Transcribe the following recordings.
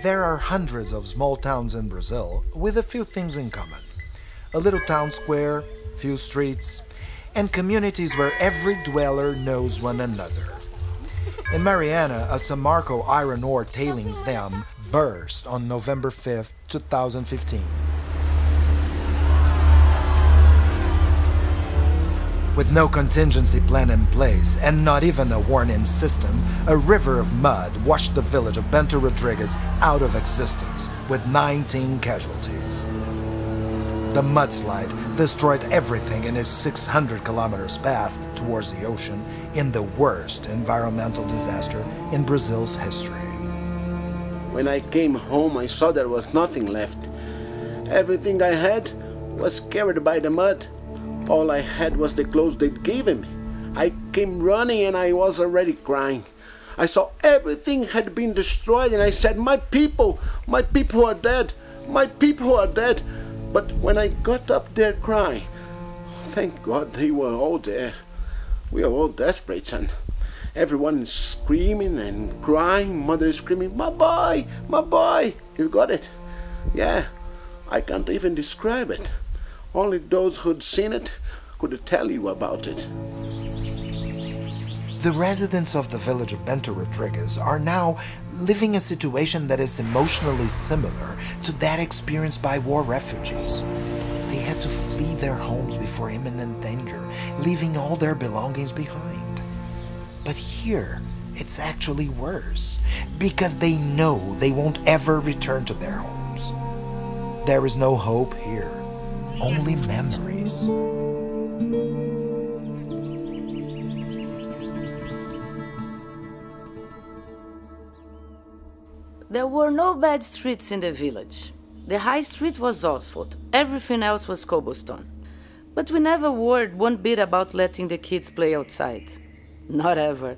There are hundreds of small towns in Brazil with a few things in common. A little town square, few streets, and communities where every dweller knows one another. In Mariana, a Samarco iron ore tailings dam burst on November 5, 2015. With no contingency plan in place and not even a warning system, a river of mud washed the village of Bento Rodrigues out of existence with 19 casualties. The mudslide destroyed everything in its 600 kilometers path towards the ocean in the worst environmental disaster in Brazil's history. When I came home, I saw there was nothing left. Everything I had was carried by the mud. All I had was the clothes they'd given me. I came running and I was already crying. I saw everything had been destroyed and I said, my people are dead, my people are dead. But when I got up there crying, thank God they were all there. We are all desperate, son. Everyone is screaming and crying. Mother is screaming, my boy. You got it? Yeah, I can't even describe it. Only those who'd seen it could tell you about it. The residents of the village of Bento Rodrigues are now living a situation that is emotionally similar to that experienced by war refugees. They had to flee their homes before imminent danger, leaving all their belongings behind. But here, it's actually worse, because they know they won't ever return to their homes. There is no hope here. Only memories. There were no bad streets in the village. The high street was asphalt, everything else was cobblestone. But we never worried one bit about letting the kids play outside. Not ever.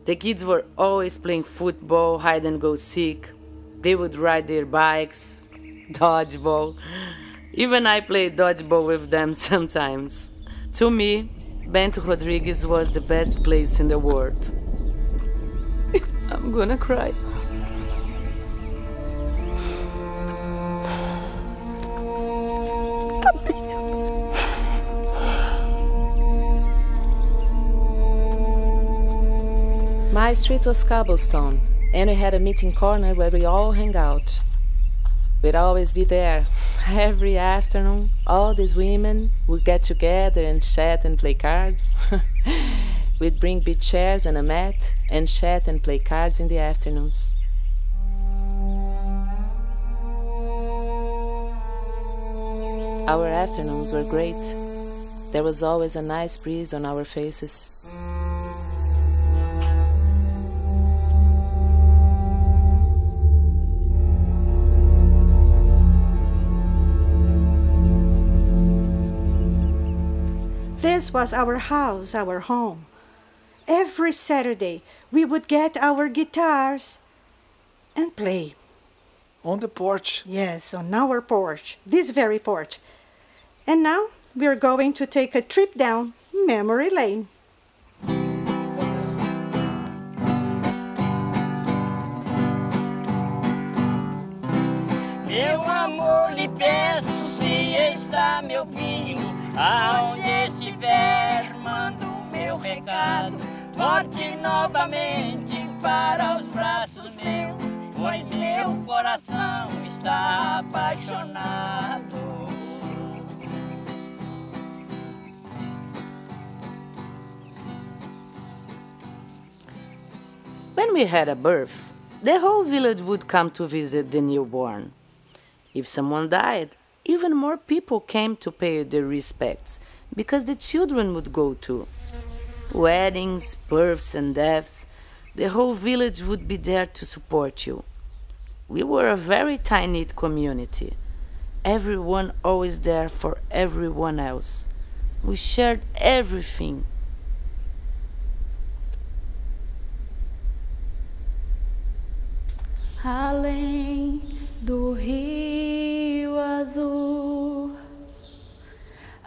The kids were always playing football, hide and go seek. They would ride their bikes, dodgeball. Even I played dodgeball with them sometimes. To me, Bento Rodrigues was the best place in the world. I'm gonna cry. My street was cobblestone, and we had a meeting corner where we all hang out. We'd always be there. Every afternoon, all these women would get together and chat and play cards. We'd bring big chairs and a mat and chat and play cards in the afternoons. Our afternoons were great. There was always a nice breeze on our faces. This was our house, our home. Every Saturday, we would get our guitars and play. On the porch? Yes, on our porch, this very porch. And now, we're going to take a trip down memory lane. Meu amor, lhe peço se está me ouvindo. Aonde estiver, mando o meu recado. Volte novamente para os braços meus, pois meu coração está apaixonado. When we had a birth, the whole village would come to visit the newborn. If someone died, even more people came to pay their respects, because the children would go too. Weddings, births and deaths, the whole village would be there to support you. We were a very tight-knit community. Everyone always there for everyone else. We shared everything. Além do rio azul,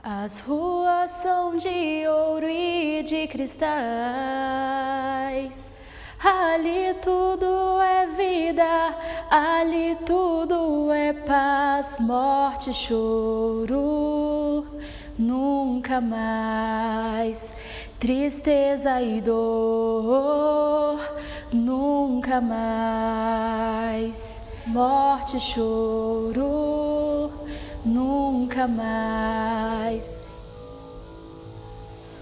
as ruas são de ouro e de cristais. Ali tudo é vida, ali tudo é paz, morte e choro. Nunca mais tristeza e dor. Nunca mais morte e choro. Nunca mais.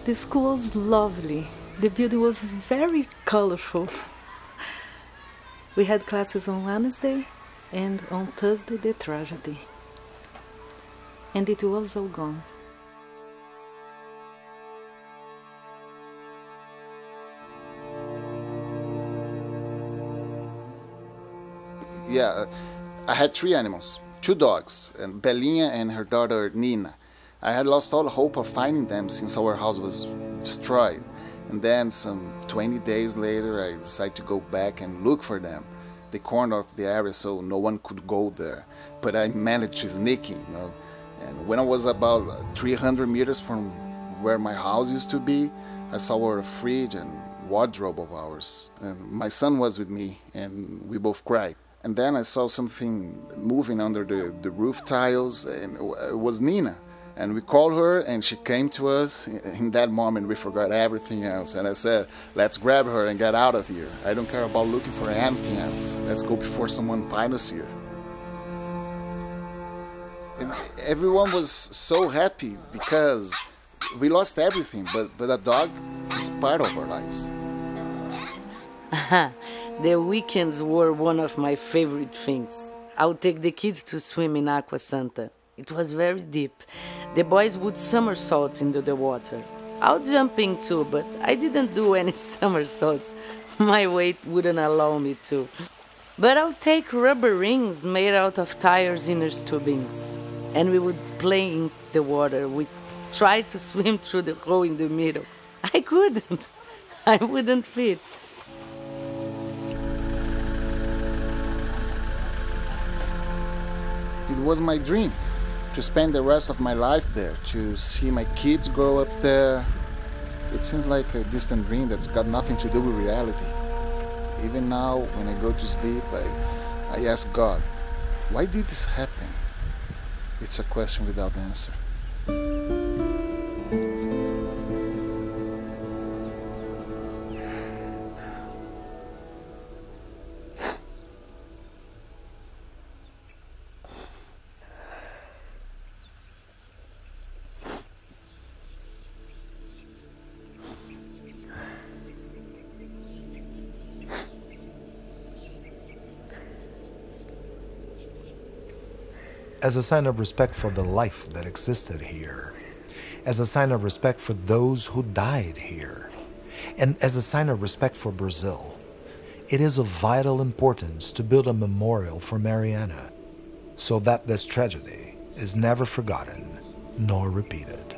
The school was lovely. The building was very colorful. We had classes on Wednesday and on Thursday the tragedy. And it was all gone. Yeah, I had 3 animals, 2 dogs, and Belinha and her daughter Nina. I had lost all hope of finding them since our house was destroyed. And then some 20 days later I decided to go back and look for them. They cornered off the area so no one could go there. But I managed to sneak in, you know. And when I was about 300 meters from where my house used to be, I saw our fridge and wardrobe of ours. And my son was with me and we both cried. And then I saw something moving under the roof tiles, and it was Nina. And we called her and she came to us. In that moment we forgot everything else. And I said, let's grab her and get out of here. I don't care about looking for anything else. Let's go before someone finds us here. And everyone was so happy because we lost everything, but a dog is part of our lives. The weekends were one of my favorite things. I would take the kids to swim in Aqua Santa. It was very deep. The boys would somersault into the water. I would jump in too, but I didn't do any somersaults. My weight wouldn't allow me to. But I would take rubber rings made out of tires' inner tubings, and we would play in the water. We tried to swim through the hole in the middle. I couldn't. I wouldn't fit. It was my dream to spend the rest of my life there, to see my kids grow up there. It seems like a distant dream that's got nothing to do with reality. Even now, when I go to sleep, I ask God, why did this happen? It's a question without answer. As a sign of respect for the life that existed here, as a sign of respect for those who died here, and as a sign of respect for Brazil, it is of vital importance to build a memorial for Mariana so that this tragedy is never forgotten nor repeated.